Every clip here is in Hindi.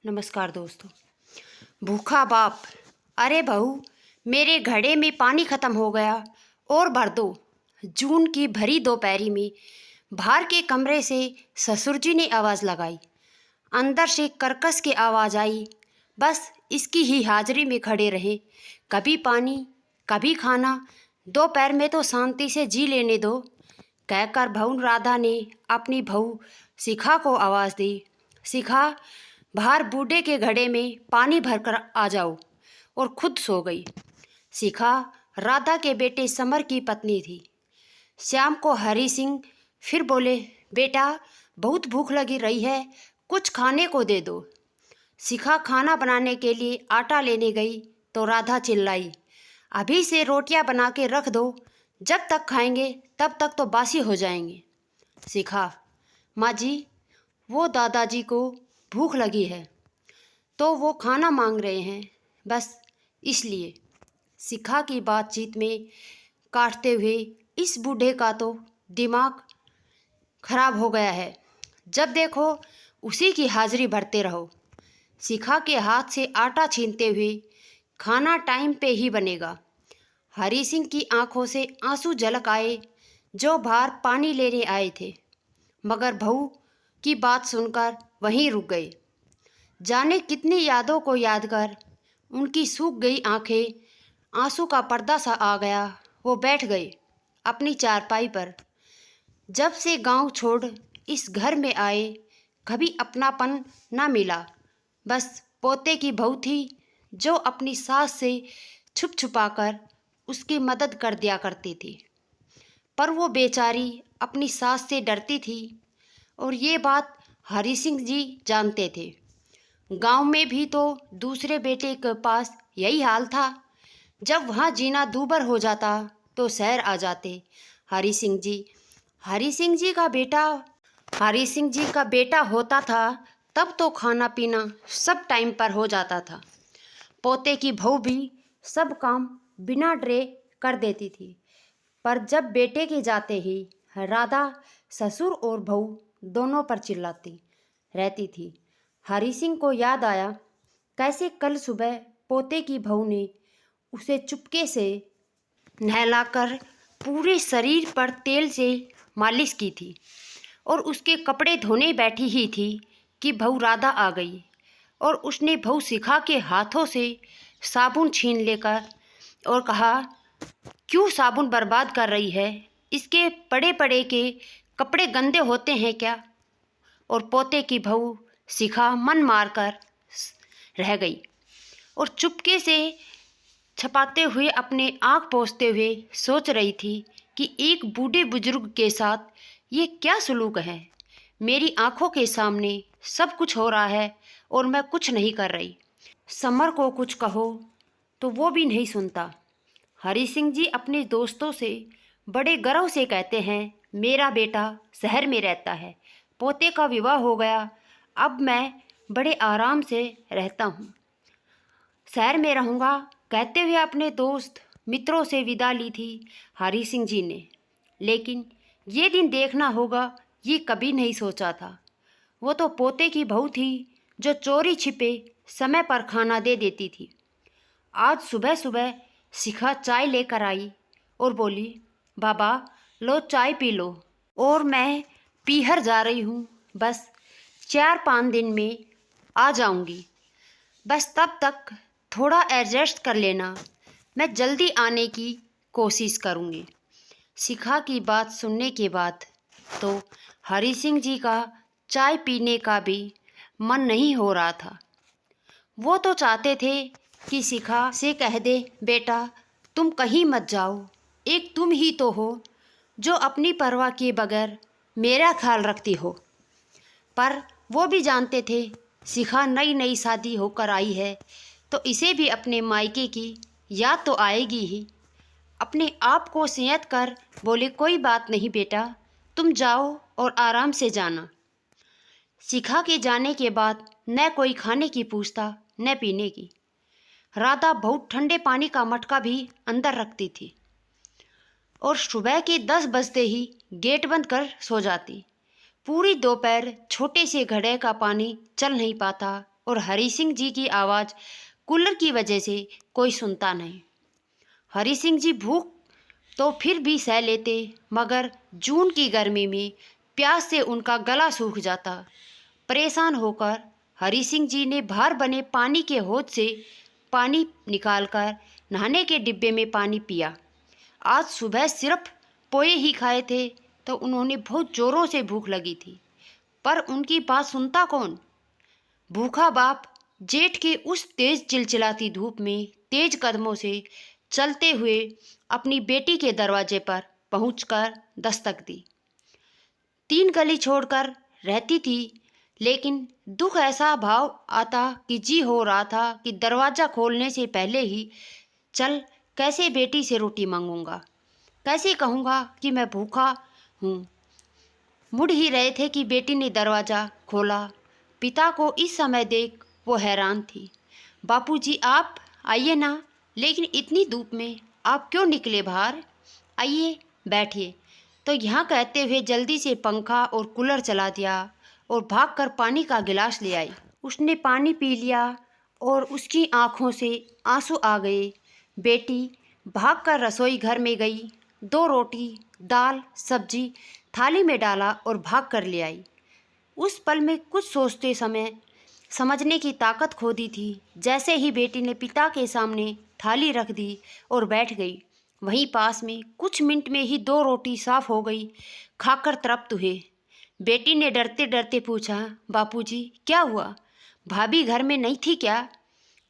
नमस्कार दोस्तों। भूखा बाप, अरे बहू, मेरे घड़े में पानी ख़त्म हो गया और भर दो। जून की भरी दोपहरी में बाहर के कमरे से ससुर जी ने आवाज़ लगाई। अंदर से कर्कश की आवाज़ आई। बस इसकी ही हाजिरी में खड़े रहे। कभी पानी, कभी खाना, दोपहर में तो शांति से जी लेने दो, कहकर बहू राधा ने अपनी बहू शिखा को आवाज़ दी। शिखा, बाहर बूढ़े के घड़े में पानी भरकर आ जाओ, और खुद सो गई। शिखा राधा के बेटे समर की पत्नी थी। शाम को हरि सिंह फिर बोले, बेटा बहुत भूख लगी रही है, कुछ खाने को दे दो। शिखा खाना बनाने के लिए आटा लेने गई तो राधा चिल्लाई, अभी से रोटियां बना के रख दो, जब तक खाएंगे तब तक तो बासी हो जाएंगे। शिखा, माँ जी, वो दादाजी को भूख लगी है तो वो खाना मांग रहे हैं, बस इसलिए। शिखा की बातचीत में काटते हुए इस बूढ़े का तो दिमाग खराब हो गया है, जब देखो उसी की हाजिरी भरते रहो। शिखा के हाथ से आटा छीनते हुए, खाना टाइम पे ही बनेगा। हरि सिंह की आंखों से आंसू झलक आए, जो बाहर पानी लेने आए थे, मगर बहू की बात सुनकर वहीं रुक गए। जाने कितनी यादों को याद कर उनकी सूख गई आंखें, आंसू का पर्दा सा आ गया। वो बैठ गए अपनी चारपाई पर। जब से गांव छोड़ इस घर में आए, कभी अपनापन ना मिला। बस पोते की बहू थी, जो अपनी सास से छुप छुपा कर उसकी मदद कर दिया करती थी। पर वो बेचारी अपनी सास से डरती थी, और ये बात हरि सिंह जी जानते थे। गांव में भी तो दूसरे बेटे के पास यही हाल था। जब वहाँ जीना दूभर हो जाता तो शहर आ जाते। हरि सिंह जी का बेटा होता था, तब तो खाना पीना सब टाइम पर हो जाता था। पोते की बहू भी सब काम बिना डरे कर देती थी। पर जब बेटे के जाते ही राधा ससुर और बहू दोनों पर चिल्लाती रहती थी। हरि सिंह को याद आया, कैसे कल सुबह पोते की बहू ने उसे चुपके से नहलाकर पूरे शरीर पर तेल से मालिश की थी, और उसके कपड़े धोने बैठी ही थी कि बहू राधा आ गई, और उसने बहू शिखा के हाथों से साबुन छीन लेकर और कहा, क्यों साबुन बर्बाद कर रही है, इसके पड़े पड़े के कपड़े गंदे होते हैं क्या। और पोते की बहू शिखा मन मारकर रह गई, और चुपके से छपाते हुए अपने आँख पोंछते हुए सोच रही थी कि एक बूढ़े बुजुर्ग के साथ ये क्या सलूक है। मेरी आँखों के सामने सब कुछ हो रहा है और मैं कुछ नहीं कर रही। समर को कुछ कहो तो वो भी नहीं सुनता। हरि सिंह जी अपने दोस्तों से बड़े गर्व से कहते हैं, मेरा बेटा शहर में रहता है, पोते का विवाह हो गया, अब मैं बड़े आराम से रहता हूँ, शहर में रहूँगा, कहते हुए अपने दोस्त मित्रों से विदा ली थी हरि सिंह जी ने। लेकिन ये दिन देखना होगा, ये कभी नहीं सोचा था। वो तो पोते की बहू थी, जो चोरी छिपे समय पर खाना दे देती थी। आज सुबह सुबह शिखा चाय लेकर आई और बोली, बाबा लो चाय पी लो, और मैं पीहर जा रही हूँ, बस 4-5 दिन में आ जाऊँगी, बस तब तक थोड़ा एडजस्ट कर लेना, मैं जल्दी आने की कोशिश करूँगी। शिखा की बात सुनने के बाद तो हरि सिंह जी का चाय पीने का भी मन नहीं हो रहा था। वो तो चाहते थे कि शिखा से कह दे, बेटा तुम कहीं मत जाओ, एक तुम ही तो हो जो अपनी परवाह किए बगैर मेरा ख्याल रखती हो। पर वो भी जानते थे शिखा नई नई शादी होकर आई है, तो इसे भी अपने मायके की याद तो आएगी ही। अपने आप को संयत कर बोले, कोई बात नहीं बेटा, तुम जाओ और आराम से जाना। शिखा के जाने के बाद न कोई खाने की पूछता न पीने की। राधा बहुत ठंडे पानी का मटका भी अंदर रखती थी, और सुबह के 10 बजते ही गेट बंद कर सो जाती। पूरी दोपहर छोटे से घड़े का पानी चल नहीं पाता, और हरि सिंह जी की आवाज़ कूलर की वजह से कोई सुनता नहीं। हरि सिंह जी भूख तो फिर भी सह लेते, मगर जून की गर्मी में प्यास से उनका गला सूख जाता। परेशान होकर हरि सिंह जी ने बाहर बने पानी के हौद से पानी निकालकर नहाने के डिब्बे में पानी पिया। आज सुबह सिर्फ पोहे ही खाए थे तो उन्होंने बहुत जोरों से भूख लगी थी, पर उनकी बात सुनता कौन। भूखा बाप जेठ के उस तेज चिलचिलाती धूप में तेज कदमों से चलते हुए अपनी बेटी के दरवाजे पर पहुंचकर दस्तक दी। 3 गली छोड़कर रहती थी, लेकिन दुख ऐसा भाव आता कि जी हो रहा था कि दरवाज़ा खोलने से पहले ही चल कैसे बेटी से रोटी मांगूंगा, कैसे कहूँगा कि मैं भूखा हूँ। मुड़ ही रहे थे कि बेटी ने दरवाज़ा खोला। पिता को इस समय देख वो हैरान थी। बापूजी आप आइए ना, लेकिन इतनी धूप में आप क्यों निकले बाहर? आइए बैठिए। तो यहाँ कहते हुए जल्दी से पंखा और कूलर चला दिया और भागकर पानी का गिलास ले आई। उसने पानी पी लिया और उसकी आंखों से आंसू आ गए। बेटी भागकर रसोई घर में गई, 2 रोटी, दाल, सब्जी थाली में डाला और भाग कर ले आई। उस पल में कुछ सोचते समय समझने की ताकत खो दी थी। जैसे ही बेटी ने पिता के सामने थाली रख दी और बैठ गई, वहीं पास में कुछ मिनट में ही 2 रोटी साफ हो गई। खाकर तृप्त हुए। बेटी ने डरते डरते पूछा, बापूजी क्या हुआ? भाभी घर में नहीं थी क्या?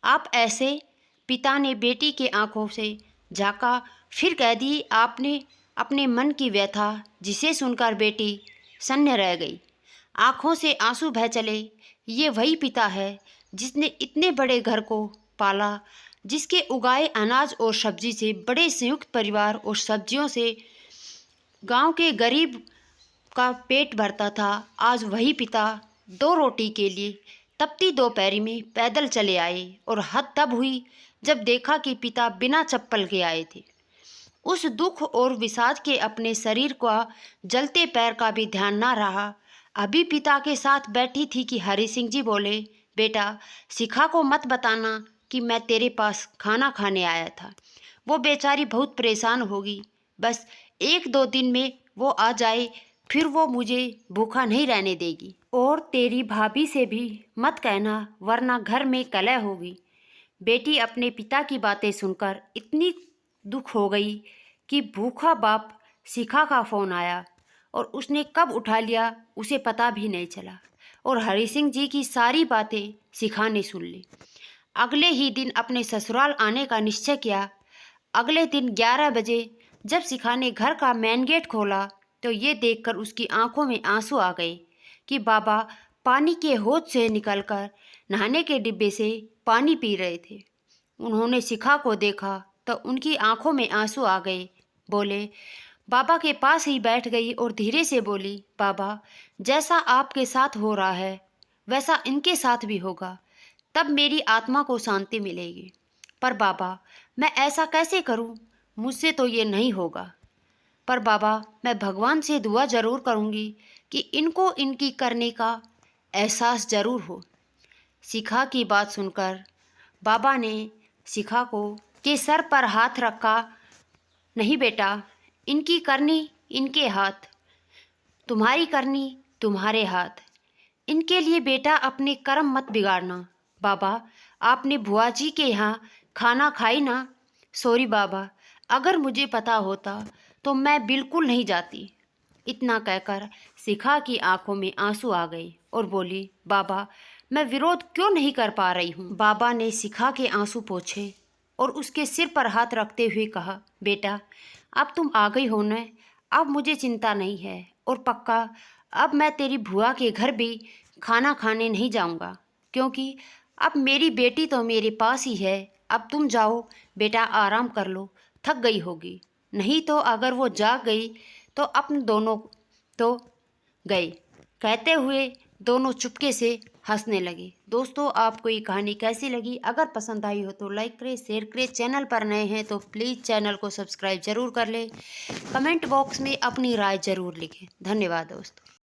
आप ऐसे? पिता ने बेटी के आंखों से झाँका, फिर कह दी आपने अपने मन की व्यथा, जिसे सुनकर बेटी सन्न रह गई। आंखों से आंसू बह चले। ये वही पिता है जिसने इतने बड़े घर को पाला, जिसके उगाए अनाज और सब्जी से बड़े संयुक्त परिवार और सब्जियों से गांव के गरीब का पेट भरता था। आज वही पिता 2 रोटी के लिए तपती दोपहरी में पैदल चले आए और हद तब हुई जब देखा कि पिता बिना चप्पल के आए थे। उस दुख और विषाद के अपने शरीर का जलते पैर का भी ध्यान ना रहा। अभी पिता के साथ बैठी थी कि हरि सिंह जी बोले, बेटा शिखा को मत बताना कि मैं तेरे पास खाना खाने आया था। वो बेचारी बहुत परेशान होगी। बस 1-2 दिन में वो आ जाए, फिर वो मुझे भूखा नहीं रहने देगी। और तेरी भाभी से भी मत कहना, वरना घर में कलह होगी। बेटी अपने पिता की बातें सुनकर इतनी दुख हो गई कि भूखा बाप शिखा का फ़ोन आया और उसने कब उठा लिया उसे पता भी नहीं चला। और हरि सिंह जी की सारी बातें शिखा ने सुन ली। अगले ही दिन अपने ससुराल आने का निश्चय किया। अगले दिन 11 बजे जब शिखा ने घर का मेन गेट खोला तो ये देखकर उसकी आंखों में आंसू आ गए कि बाबा पानी के हौद से निकलकर नहाने के डिब्बे से पानी पी रहे थे। उन्होंने शिखा को देखा तो उनकी आंखों में आंसू आ गए। बोले, बाबा के पास ही बैठ गई और धीरे से बोली, बाबा जैसा आपके साथ हो रहा है वैसा इनके साथ भी होगा, तब मेरी आत्मा को शांति मिलेगी। पर बाबा मैं ऐसा कैसे करूं? मुझसे तो ये नहीं होगा। पर बाबा मैं भगवान से दुआ जरूर करूंगी कि इनको इनकी करने का एहसास जरूर हो। शिखा की बात सुनकर बाबा ने शिखा को के सर पर हाथ रखा। नहीं बेटा, इनकी करनी इनके हाथ, तुम्हारी करनी तुम्हारे हाथ। इनके लिए बेटा अपने कर्म मत बिगाड़ना। बाबा आपने बुआ जी के यहाँ खाना खाई ना? सॉरी बाबा, अगर मुझे पता होता तो मैं बिल्कुल नहीं जाती। इतना कहकर शिखा की आंखों में आंसू आ गए और बोली, बाबा मैं विरोध क्यों नहीं कर पा रही हूँ। बाबा ने शिखा के आंसू पोंछे और उसके सिर पर हाथ रखते हुए कहा, बेटा अब तुम आ गई हो न, अब मुझे चिंता नहीं है। और पक्का अब मैं तेरी बुआ के घर भी खाना खाने नहीं जाऊँगा, क्योंकि अब मेरी बेटी तो मेरे पास ही है। अब तुम जाओ बेटा, आराम कर लो, थक गई होगी। नहीं तो अगर वो जाग गई तो अपन दोनों तो गए। कहते हुए दोनों चुपके से हंसने लगे। दोस्तों आपको ये कहानी कैसी लगी? अगर पसंद आई हो तो लाइक करें, शेयर करें। चैनल पर नए हैं तो प्लीज़ चैनल को सब्सक्राइब जरूर कर लें। कमेंट बॉक्स में अपनी राय जरूर लिखें। धन्यवाद दोस्तों।